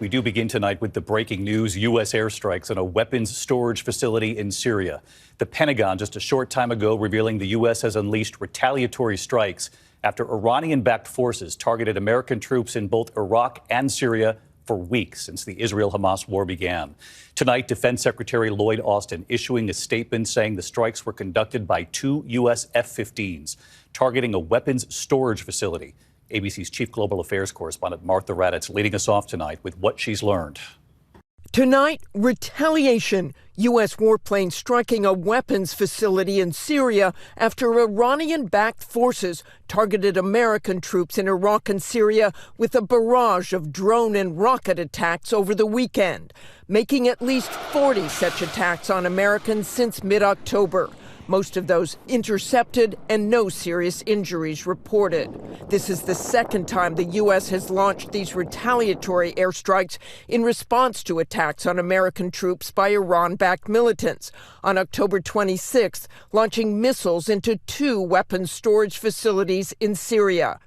We do begin tonight with the breaking news: U.S. airstrikes on a weapons storage facility in Syria. The Pentagon just a short time ago revealing the U.S. has unleashed retaliatory strikes after Iranian-backed forces targeted American troops in both Iraq and Syria for weeks since the Israel-Hamas war began. Tonight, Defense Secretary Lloyd Austin issuing a statement saying the strikes were conducted by two U.S. F-15s targeting a weapons storage facility. ABC's Chief Global Affairs correspondent Martha Raddatz leading us off tonight with what she's learned. Tonight, retaliation. U.S. warplanes striking a weapons facility in Syria after Iranian-backed forces targeted American troops in Iraq and Syria with a barrage of drone and rocket attacks over the weekend, making at least 40 such attacks on Americans since mid-October. Most of those intercepted and no serious injuries reported. This is the second time the U.S. has launched these retaliatory airstrikes in response to attacks on American troops by Iran-backed militants. On October 26th, launching missiles into two weapons storage facilities in Syria.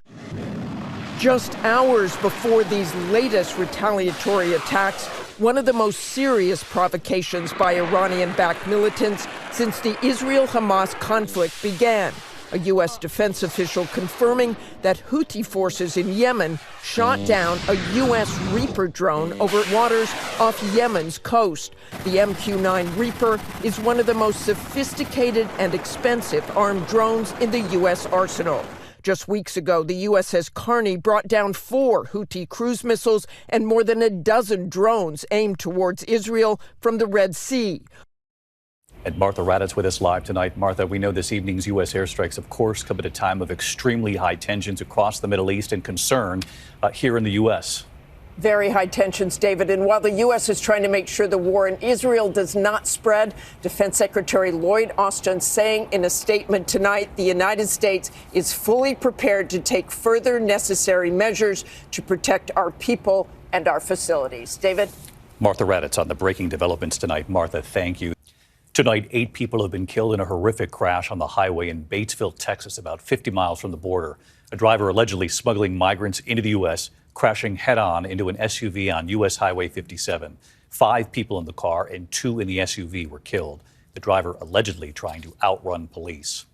Just hours before these latest retaliatory attacks, one of the most serious provocations by Iranian-backed militants since the Israel-Hamas conflict began. A U.S. defense official confirming that Houthi forces in Yemen shot down a U.S. Reaper drone over waters off Yemen's coast. The MQ-9 Reaper is one of the most sophisticated and expensive armed drones in the U.S. arsenal. Just weeks ago, the USS Carney brought down 4 Houthi cruise missiles and more than a dozen drones aimed towards Israel from the Red Sea. And Martha Raddatz with us live tonight. Martha, we know this evening's U.S. airstrikes, of course, come at a time of extremely high tensions across the Middle East and concern here in the U.S. Very high tensions, David. And while the U.S. is trying to make sure the war in Israel does not spread, Defense Secretary Lloyd Austin saying in a statement tonight the United States is fully prepared to take further necessary measures to protect our people and our facilities. David? Martha Raddatz on the breaking developments tonight. Martha, thank you. Tonight, 8 people have been killed in a horrific crash on the highway in Batesville, Texas, about 50 miles from the border. A driver allegedly smuggling migrants into the U.S. crashing head-on into an SUV on U.S. Highway 57. 5 people in the car and 2 in the SUV were killed. The driver allegedly trying to outrun police.